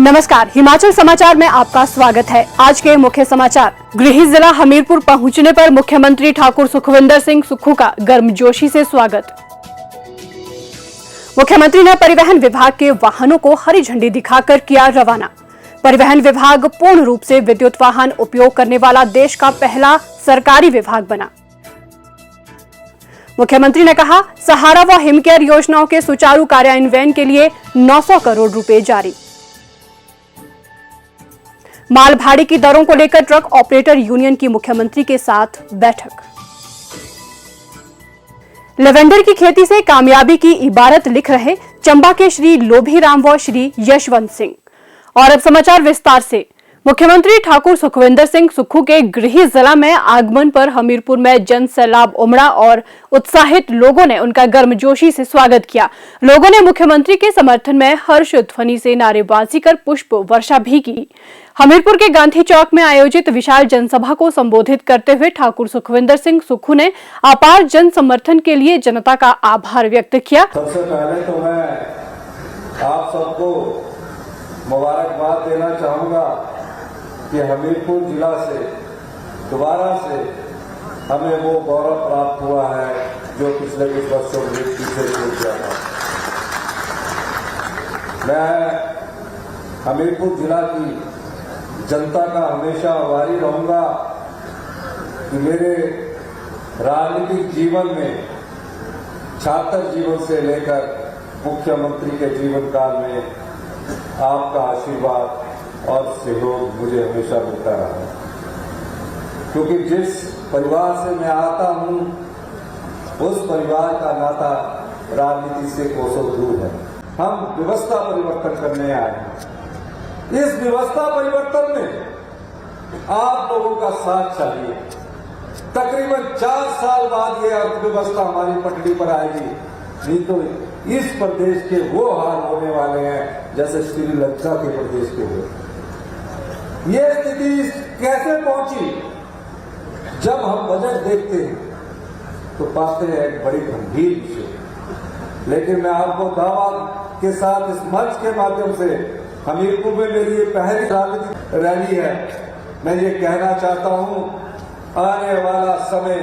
नमस्कार, हिमाचल समाचार में आपका स्वागत है। आज के मुख्य समाचार। गृह जिला हमीरपुर पहुंचने पर मुख्यमंत्री ठाकुर सुखविंदर सिंह सुक्खू का गर्मजोशी से स्वागत। मुख्यमंत्री ने परिवहन विभाग के वाहनों को हरी झंडी दिखाकर किया रवाना। परिवहन विभाग पूर्ण रूप से विद्युत वाहन उपयोग करने वाला देश का पहला सरकारी विभाग बना। मुख्यमंत्री ने कहा, सहारा व हिमकेयर योजनाओं के सुचारू कार्यान्वयन के लिए 900 करोड़ रुपए जारी। माल भाड़े की दरों को लेकर ट्रक ऑपरेटर यूनियन की मुख्यमंत्री के साथ बैठक। लेवेंडर की खेती से कामयाबी की इबारत लिख रहे चंबा के श्री लोभीराम व श्री यशवंत सिंह। और अब समाचार विस्तार से। मुख्यमंत्री ठाकुर सुखविंदर सिंह सुक्खू के गृह जिला में आगमन पर हमीरपुर में जन सैलाब उमड़ा और उत्साहित लोगों ने उनका गर्मजोशी से स्वागत किया। लोगों ने मुख्यमंत्री के समर्थन में हर्ष ध्वनि से नारेबाजी कर पुष्प वर्षा भी की। हमीरपुर के गांधी चौक में आयोजित विशाल जनसभा को संबोधित करते हुए ठाकुर सुखविंदर सिंह सुक्खू ने अपार जन समर्थन के लिए जनता का आभार व्यक्त किया। सबसे पहले तो मैं आप सबको मुबारकबाद देना चाहूंगा कि हमीरपुर जिला से दोबारा से हमें वो गौरव प्राप्त हुआ है जो पिछले कुछ वर्षों में पीछे छूट गया था। मैं हमीरपुर जिला की जनता का हमेशा आभारी रहूंगा कि मेरे राजनीतिक जीवन में छात्र जीवन से लेकर मुख्यमंत्री के जीवन काल में आपका आशीर्वाद और सहयोग मुझे हमेशा मिलता रहा, क्योंकि जिस परिवार से मैं आता हूं उस परिवार का नाता राजनीति से कोसों दूर है। हम व्यवस्था परिवर्तन करने आए हैं। इस व्यवस्था परिवर्तन में आप लोगों का साथ चाहिए। तकरीबन 4 साल बाद ये अर्थव्यवस्था हमारी पटड़ी पर आएगी, नहीं तो इस प्रदेश के वो हाल होने वाले हैं जैसे श्रीलंका के प्रदेश के हुए। ये स्थिति कैसे पहुंची? जब हम बजट देखते हैं तो पाते हैं एक बड़ी गंभीर विषय। लेकिन मैं आपको दावा के साथ इस मंच के माध्यम से हमीरपुर में मेरी ये पहली राजनीतिक रैली है, मैं ये कहना चाहता हूं, आने वाला समय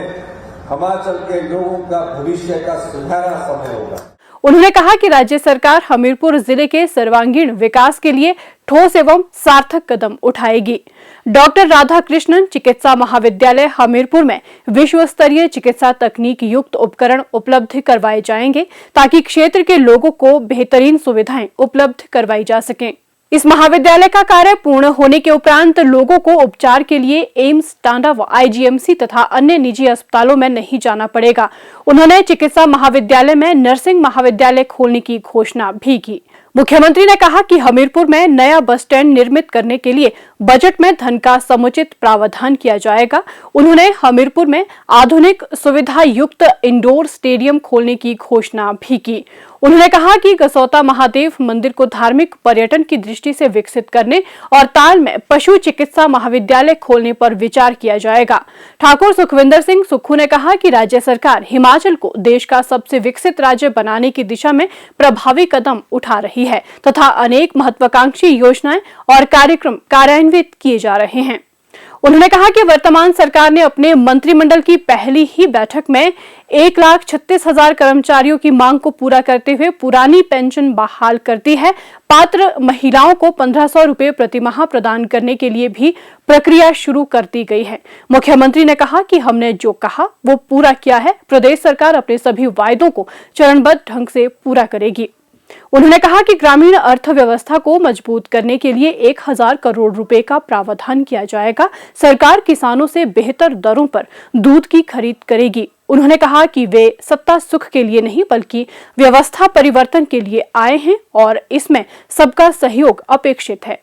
हिमाचल के लोगों का भविष्य का सुनहरा समय होगा। उन्होंने कहा कि राज्य सरकार हमीरपुर जिले के सर्वांगीण विकास के लिए ठोस एवं सार्थक कदम उठाएगी। डॉक्टर राधा कृष्णन चिकित्सा महाविद्यालय हमीरपुर में विश्व स्तरीय चिकित्सा तकनीक युक्त उपकरण उपलब्ध करवाए जाएंगे ताकि क्षेत्र के लोगों को बेहतरीन सुविधाएं उपलब्ध करवाई जा सकें। इस महाविद्यालय का कार्य पूर्ण होने के उपरांत लोगों को उपचार के लिए एम्स, टांडा व आईजीएमसी तथा अन्य निजी अस्पतालों में नहीं जाना पड़ेगा। उन्होंने चिकित्सा महाविद्यालय में नर्सिंग महाविद्यालय खोलने की घोषणा भी की। मुख्यमंत्री ने कहा कि हमीरपुर में नया बस स्टैंड निर्मित करने के लिए बजट में धन का समुचित प्रावधान किया जाएगा। उन्होंने हमीरपुर में आधुनिक सुविधा युक्त इंडोर स्टेडियम खोलने की घोषणा भी की। उन्होंने कहा कि गसौता महादेव मंदिर को धार्मिक पर्यटन की दृष्टि से विकसित करने और ताल में पशु चिकित्सा महाविद्यालय खोलने पर विचार किया जाएगा। ठाकुर सुखविंदर सिंह सुक्खू ने कहा कि राज्य सरकार हिमाचल को देश का सबसे विकसित राज्य बनाने की दिशा में प्रभावी कदम उठा रही है तथा अनेक महत्वाकांक्षी योजनाएं और कार्यक्रम कार्यान्वित किए जा रहे हैं। उन्होंने कहा कि वर्तमान सरकार ने अपने मंत्रिमंडल की पहली ही बैठक में 1,36,000 कर्मचारियों की मांग को पूरा करते हुए पुरानी पेंशन बहाल कर दी है। पात्र महिलाओं को 1,500 रुपए प्रतिमाह प्रदान करने के लिए भी प्रक्रिया शुरू कर दी गई है। मुख्यमंत्री ने कहा कि हमने जो कहा वो पूरा किया है। प्रदेश सरकार अपने सभी वायदों को चरणबद्ध ढंग से पूरा करेगी। उन्होंने कहा कि ग्रामीण अर्थव्यवस्था को मजबूत करने के लिए 1,000 करोड़ रुपए का प्रावधान किया जाएगा। सरकार किसानों से बेहतर दरों पर दूध की खरीद करेगी। उन्होंने कहा कि वे सत्ता सुख के लिए नहीं बल्कि व्यवस्था परिवर्तन के लिए आए हैं और इसमें सबका सहयोग अपेक्षित है।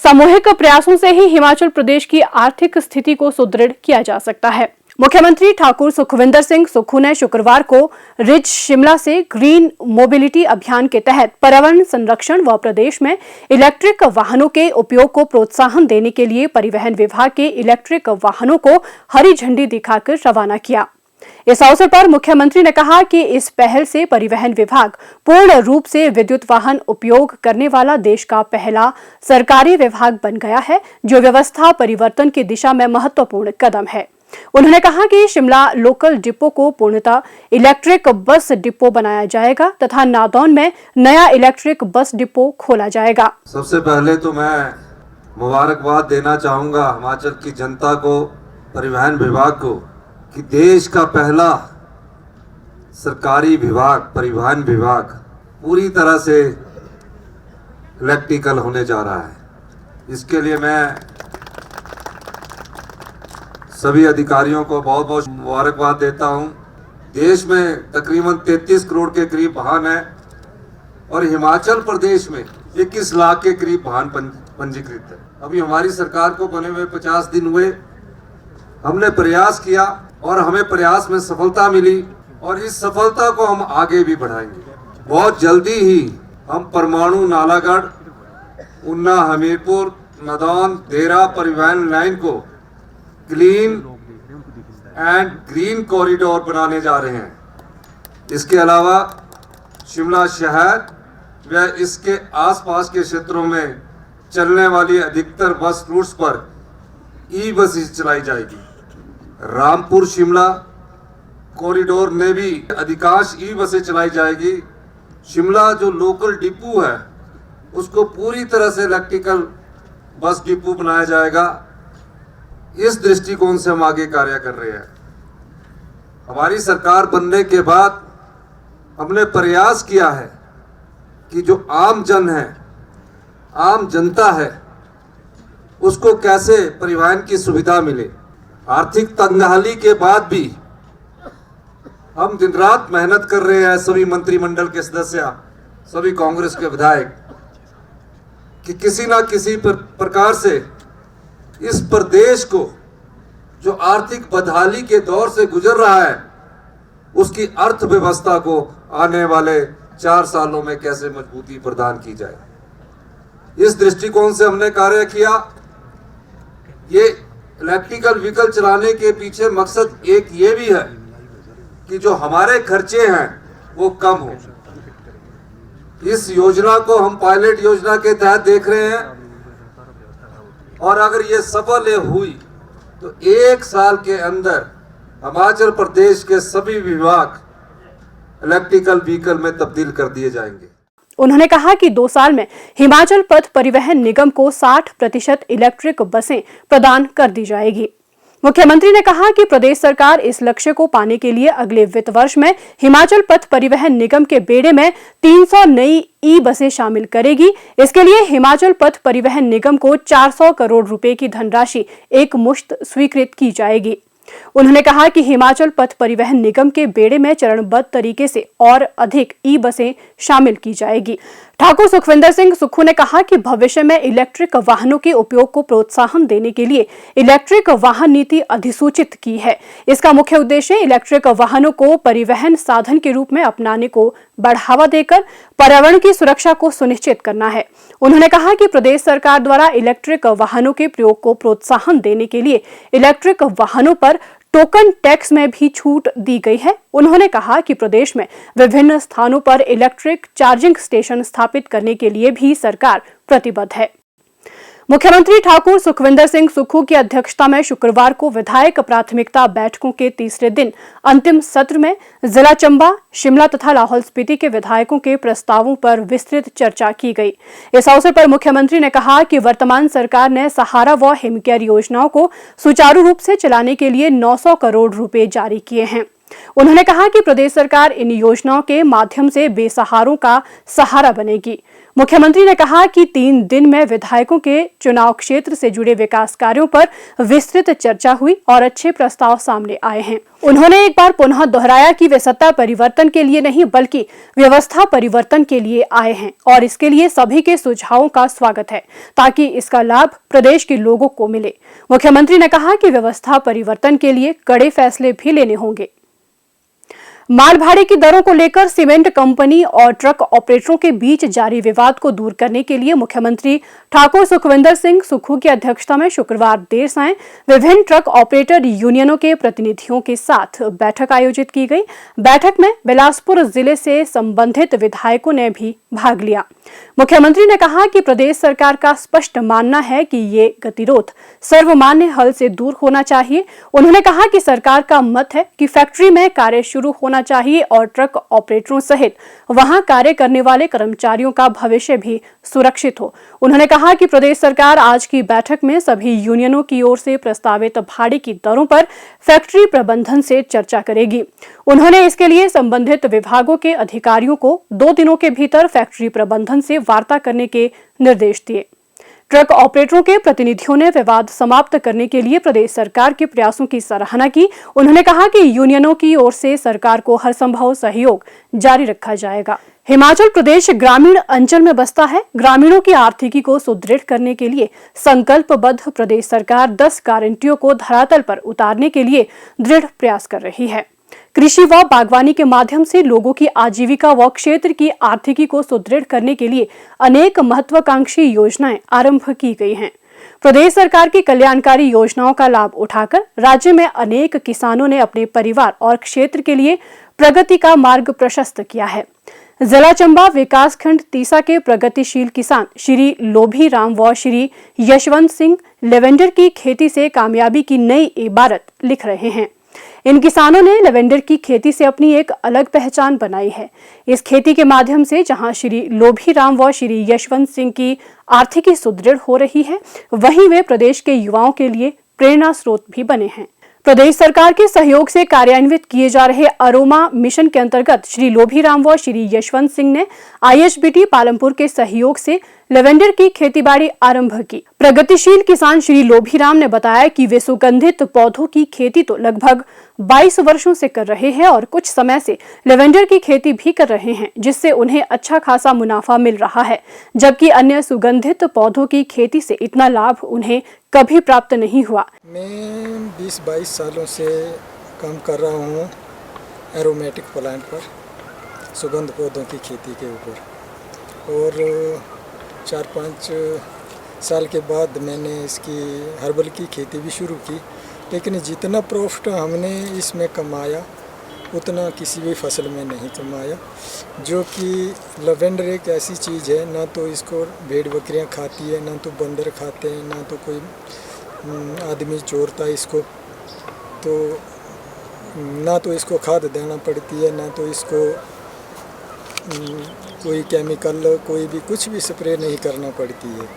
सामूहिक प्रयासों से ही हिमाचल प्रदेश की आर्थिक स्थिति को सुदृढ़ किया जा सकता है। मुख्यमंत्री ठाकुर सुखविंदर सिंह सुक्खू ने शुक्रवार को रिज शिमला से ग्रीन मोबिलिटी अभियान के तहत पर्यावरण संरक्षण व प्रदेश में इलेक्ट्रिक वाहनों के उपयोग को प्रोत्साहन देने के लिए परिवहन विभाग के इलेक्ट्रिक वाहनों को हरी झंडी दिखाकर रवाना किया। इस अवसर पर मुख्यमंत्री ने कहा कि इस पहल से परिवहन विभाग पूर्ण रूप से विद्युत वाहन उपयोग करने वाला देश का पहला सरकारी विभाग बन गया है, जो व्यवस्था परिवर्तन की दिशा में महत्वपूर्ण कदम है। उन्होंने कहा कि शिमला लोकल डिपो को पूर्णतः इलेक्ट्रिक बस डिपो बनाया जाएगा तथा नादौन में नया इलेक्ट्रिक बस डिपो खोला जाएगा। सबसे पहले तो मैं मुबारकबाद देना चाहूँगा हिमाचल की जनता को, परिवहन विभाग को, कि देश का पहला सरकारी विभाग, परिवहन विभाग पूरी तरह से इलेक्ट्रिकल होने जा रहा है। इसके लिए मैं सभी अधिकारियों को बहुत बहुत मुबारकबाद देता हूं। देश में तकरीबन 33 करोड़ के करीब वाहन है और हिमाचल प्रदेश में 21 लाख के करीब वाहन पंजीकृत है। अभी हमारी सरकार को बने हुए 50 दिन हुए। हमने प्रयास किया और हमें प्रयास में सफलता मिली और इस सफलता को हम आगे भी बढ़ाएंगे। बहुत जल्दी ही हम परमाणु, नालागढ़, ऊना, हमीरपुर, नादौन, देरा परिवहन लाइन को क्लीन एंड ग्रीन कॉरिडोर बनाने जा रहे हैं। इसके अलावा शिमला शहर व इसके आसपास के क्षेत्रों में चलने वाली अधिकतर बस रूट्स पर ई बसेस चलाई जाएगी। रामपुर शिमला कॉरिडोर में भी अधिकांश ई बसें चलाई जाएगी। शिमला जो लोकल डिपो है उसको पूरी तरह से इलेक्ट्रिकल बस डिपो बनाया जाएगा। इस दृष्टिकोण से हम आगे कार्य कर रहे हैं। हमारी सरकार बनने के बाद हमने प्रयास किया है कि जो आम जन है, आम जनता है, उसको कैसे परिवहन की सुविधा मिले। आर्थिक तंगहाली के बाद भी हम दिन रात मेहनत कर रहे हैं, सभी मंत्रिमंडल के सदस्य, सभी कांग्रेस के विधायक, कि किसी ना किसी प्रकार से इस प्रदेश को जो आर्थिक बदहाली के दौर से गुजर रहा है उसकी अर्थव्यवस्था को आने वाले 4 सालों में कैसे मजबूती प्रदान की जाए। इस दृष्टिकोण से हमने कार्य किया। ये इलेक्ट्रिकल व्हीकल चलाने के पीछे मकसद एक ये भी है कि जो हमारे खर्चे हैं वो कम हो। इस योजना को हम पायलट योजना के तहत देख रहे हैं और अगर ये सफल हुई तो 1 साल के अंदर हिमाचल प्रदेश के सभी विभाग इलेक्ट्रिकल व्हीकल में तब्दील कर दिए जाएंगे। उन्होंने कहा कि 2 साल में हिमाचल पथ परिवहन निगम को 60% इलेक्ट्रिक बसें प्रदान कर दी जाएगी। मुख्यमंत्री ने कहा कि प्रदेश सरकार इस लक्ष्य को पाने के लिए अगले वित्त वर्ष में हिमाचल पथ परिवहन निगम के बेड़े में 300 नई ई बसें शामिल करेगी। इसके लिए हिमाचल पथ परिवहन निगम को 400 करोड़ रुपए की धनराशि एक मुश्त स्वीकृत की जाएगी। उन्होंने कहा कि हिमाचल पथ परिवहन निगम के बेड़े में चरणबद्ध तरीके से और अधिक ई बसें शामिल की जाएगी। ठाकुर सुखविंदर सिंह सुक्खू ने कहा कि भविष्य में इलेक्ट्रिक वाहनों के उपयोग को प्रोत्साहन देने के लिए इलेक्ट्रिक वाहन नीति अधिसूचित की है। इसका मुख्य उद्देश्य इलेक्ट्रिक वाहनों को परिवहन साधन के रूप में अपनाने को बढ़ावा देकर पर्यावरण की सुरक्षा को सुनिश्चित करना है। उन्होंने कहा कि प्रदेश सरकार द्वारा इलेक्ट्रिक वाहनों के प्रयोग को प्रोत्साहन देने के लिए इलेक्ट्रिक वाहनों पर टोकन टैक्स में भी छूट दी गई है। उन्होंने कहा कि प्रदेश में विभिन्न स्थानों पर इलेक्ट्रिक चार्जिंग स्टेशन स्थापित करने के लिए भी सरकार प्रतिबद्ध है। मुख्यमंत्री ठाकुर सुखविंदर सिंह सुक्खू की अध्यक्षता में शुक्रवार को विधायक प्राथमिकता बैठकों के तीसरे दिन अंतिम सत्र में जिला चंबा, शिमला तथा लाहौल स्पीति के विधायकों के प्रस्तावों पर विस्तृत चर्चा की गई। इस अवसर पर मुख्यमंत्री ने कहा कि वर्तमान सरकार ने सहारा व हिमकेयर योजनाओं को सुचारू रूप से चलाने के लिए 900 करोड़ रुपए जारी किए हैं। उन्होंने कहा कि प्रदेश सरकार इन योजनाओं के माध्यम से बेसहारों का सहारा बनेगी। मुख्यमंत्री ने कहा कि 3 दिन में विधायकों के चुनाव क्षेत्र से जुड़े विकास कार्यों पर विस्तृत चर्चा हुई और अच्छे प्रस्ताव सामने आए हैं। उन्होंने एक बार पुनः दोहराया कि वे सत्ता परिवर्तन के लिए नहीं बल्कि व्यवस्था परिवर्तन के लिए आए हैं और इसके लिए सभी के सुझावों का स्वागत है ताकि इसका लाभ प्रदेश के लोगों को मिले। मुख्यमंत्री ने कहा कि व्यवस्था परिवर्तन के लिए कड़े फैसले भी लेने होंगे। माल भाड़े की दरों को लेकर सीमेंट कंपनी और ट्रक ऑपरेटरों के बीच जारी विवाद को दूर करने के लिए मुख्यमंत्री ठाकुर सुखविंदर सिंह सुक्खू की अध्यक्षता में शुक्रवार देर सांय विभिन्न ट्रक ऑपरेटर यूनियनों के प्रतिनिधियों के साथ बैठक आयोजित की गई। बैठक में बिलासपुर जिले से संबंधित विधायकों ने भी भाग लिया। मुख्यमंत्री ने कहा कि प्रदेश सरकार का स्पष्ट मानना है कि ये गतिरोध सर्वमान्य हल से दूर होना चाहिए। उन्होंने कहा कि सरकार का मत है कि फैक्ट्री में कार्य शुरू होना चाहिए और ट्रक ऑपरेटरों सहित वहां कार्य करने वाले कर्मचारियों का भविष्य भी सुरक्षित हो। उन्होंने कहा कि प्रदेश सरकार आज की बैठक में सभी यूनियनों की ओर से प्रस्तावित भाड़े की दरों पर फैक्ट्री प्रबंधन से चर्चा करेगी। उन्होंने इसके लिए संबंधित विभागों के अधिकारियों को 2 दिनों के भीतर फैक्ट्री प्रबंधन से वार्ता करने के निर्देश दिए। ट्रक ऑपरेटरों के प्रतिनिधियों ने विवाद समाप्त करने के लिए प्रदेश सरकार के प्रयासों की सराहना की। उन्होंने कहा कि यूनियनों की ओर से सरकार को हर संभव सहयोग जारी रखा जाएगा। हिमाचल प्रदेश ग्रामीण अंचल में बसता है। ग्रामीणों की आर्थिकी को सुदृढ़ करने के लिए संकल्पबद्ध प्रदेश सरकार 10 गारंटियों को धरातल पर उतारने के लिए दृढ़ प्रयास कर रही है। कृषि व बागवानी के माध्यम से लोगों की आजीविका व क्षेत्र की आर्थिकी को सुदृढ़ करने के लिए अनेक महत्वाकांक्षी योजनाएं आरंभ की गई हैं। प्रदेश सरकार की कल्याणकारी योजनाओं का लाभ उठाकर राज्य में अनेक किसानों ने अपने परिवार और क्षेत्र के लिए प्रगति का मार्ग प्रशस्त किया है। जिला चंबा विकासखंड तीसा के प्रगतिशील किसान श्री लोभी राम व श्री यशवंत सिंह लेवेंडर की खेती से कामयाबी की नई इबारत लिख रहे हैं। इन किसानों ने लेवेंडर की खेती से अपनी एक अलग पहचान बनाई है। इस खेती के माध्यम से जहां श्री लोभी राम व श्री यशवंत सिंह की आर्थिकी सुदृढ़ हो रही है, वहीं वे प्रदेश के युवाओं के लिए प्रेरणा स्रोत भी बने हैं। प्रदेश सरकार के सहयोग से कार्यान्वित किए जा रहे अरोमा मिशन के अंतर्गत श्री लोभी राम व श्री यशवंत सिंह ने IHBT पालमपुर के सहयोग से लेवेंडर की खेतीबाड़ी आरंभ की। प्रगतिशील किसान श्री लोभी राम ने बताया कि वे सुगंधित पौधों की खेती तो लगभग 22 वर्षों से कर रहे हैं और कुछ समय से लेवेंडर की खेती भी कर रहे हैं, जिससे उन्हें अच्छा खासा मुनाफा मिल रहा है, जबकि अन्य सुगंधित पौधों की खेती से इतना लाभ उन्हें कभी प्राप्त नहीं हुआ। मैं 20-22 सालों से काम कर रहा हूँ एरोमेटिक प्लांट पर, सुगंध पौधों की खेती के ऊपर, और 4-5 साल के बाद मैंने इसकी हर्बल की खेती भी शुरू की। लेकिन जितना प्रॉफिट हमने इसमें कमाया उतना किसी भी फसल में नहीं कमाया, जो कि लेवेंडर एक ऐसी चीज़ है, ना तो इसको भेड़ बकरियां खाती है, ना तो बंदर खाते हैं, ना तो कोई आदमी चोरता है इसको, तो ना तो इसको खाद देना पड़ती है, ना तो इसको कोई केमिकल कोई भी कुछ भी स्प्रे नहीं करना पड़ती है।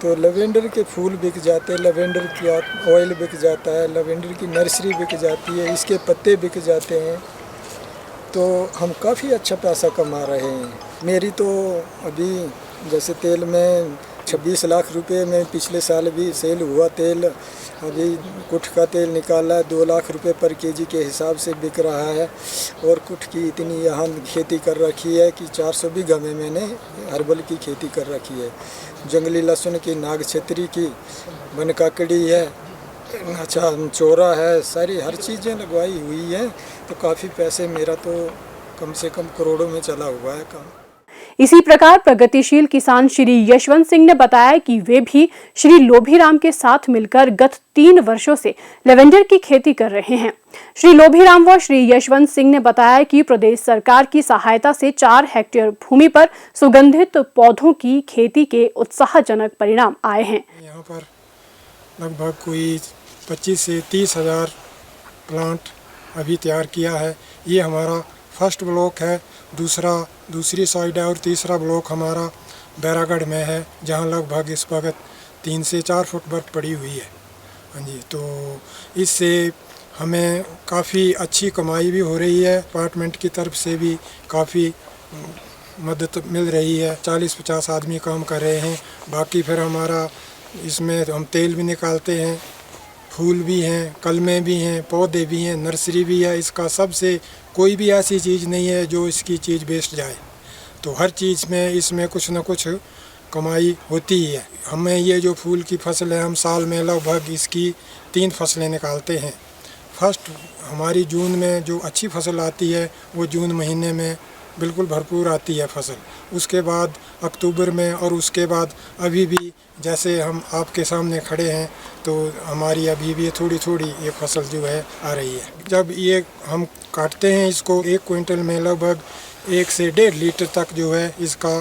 तो लेवेंडर के फूल बिक जाते हैं, लेवेंडर की ऑयल बिक जाता है, लेवेंडर की नर्सरी बिक जाती है, इसके पत्ते बिक जाते हैं, तो हम काफ़ी अच्छा पैसा कमा रहे हैं। मेरी तो अभी जैसे तेल में 26 लाख रुपए में पिछले साल भी सेल हुआ तेल। अभी कुठ का तेल निकाला है 2 लाख रुपए पर केजी के हिसाब से बिक रहा है। और कुठ की इतनी यहाँ खेती कर रखी है कि 400 बीघा में मैंने हर्बल की खेती कर रखी है। जंगली लहसुन की, नाग छतरी की, वन काकड़ी है, अच्छा चोरा है, सारी हर चीज़ें लगवाई हुई हैं। तो काफ़ी पैसे मेरा तो कम से कम करोड़ों में चला हुआ है काम। इसी प्रकार प्रगतिशील किसान श्री यशवंत सिंह ने बताया कि वे भी श्री लोभी राम के साथ मिलकर गत 3 वर्षों से लेवेंडर की खेती कर रहे हैं। श्री लोभी राम व श्री यशवंत सिंह ने बताया कि प्रदेश सरकार की सहायता से 4 हेक्टेयर भूमि पर सुगंधित पौधों की खेती के उत्साहजनक परिणाम आए हैं। यहाँ पर लगभग कोई 25 से 30 हज़ार प्लांट अभी तैयार किया है। ये हमारा फर्स्ट ब्लॉक है, दूसरी साइड है, और तीसरा ब्लॉक हमारा बैरागढ़ में है, जहाँ लगभग इस वक्त 3 से 4 फुट बर्फ पड़ी हुई है। हाँ जी, तो इससे हमें काफ़ी अच्छी कमाई भी हो रही है। अपार्टमेंट की तरफ से भी काफ़ी मदद मिल रही है। 40-50 आदमी काम कर रहे हैं। बाकी फिर हमारा इसमें हम तेल भी निकालते हैं, फूल भी हैं, कलमें भी हैं, पौधे भी हैं, नर्सरी भी है। इसका सबसे कोई भी ऐसी चीज़ नहीं है जो इसकी चीज़ बेस्ट जाए। तो हर चीज़ में इसमें कुछ न कुछ कमाई होती ही है। हमें ये जो फूल की फसल है, हम साल में लगभग इसकी 3 फसलें निकालते हैं। फर्स्ट हमारी जून में जो अच्छी फसल आती है वो जून महीने में बिल्कुल भरपूर आती है फसल। उसके बाद अक्टूबर में और उसके बाद अभी भी जैसे हम आपके सामने खड़े हैं तो हमारी अभी भी थोड़ी थोड़ी ये फसल जो है आ रही है। जब ये हम काटते हैं इसको 1 क्विंटल में लगभग 1 से 1.5 लीटर तक जो है इसका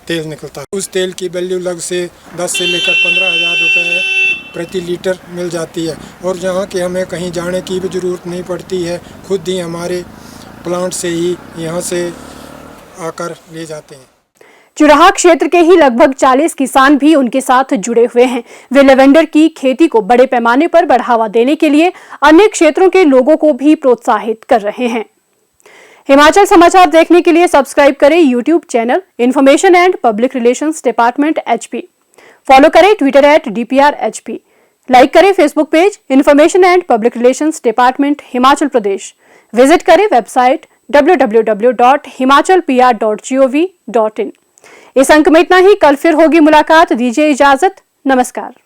तेल निकलता है। उस तेल की वैल्यू लग से 10 से लेकर 15,000 रुपये प्रति लीटर मिल जाती है और जहाँ कि हमें कहीं जाने की भी ज़रूरत नहीं पड़ती है, खुद ही हमारे प्लांट से ही यहाँ से आकर ले जाते हैं। चुराहा क्षेत्र के ही लगभग 40 किसान भी उनके साथ जुड़े हुए हैं। वे लेवेंडर की खेती को बड़े पैमाने पर बढ़ावा देने के लिए अन्य क्षेत्रों के लोगों को भी प्रोत्साहित कर रहे हैं। हिमाचल समाचार देखने के लिए सब्सक्राइब करें YouTube channel information and public relations department HP। Follow करें ट्विटर @DPRHP। लाइक करें Facebook page information and public relations department Himachal Pradesh. Visit करें वेबसाइट www.himachalpr.gov.in। इस अंक में इतना ही। कल फिर होगी मुलाकात। दीजिए इजाजत। नमस्कार।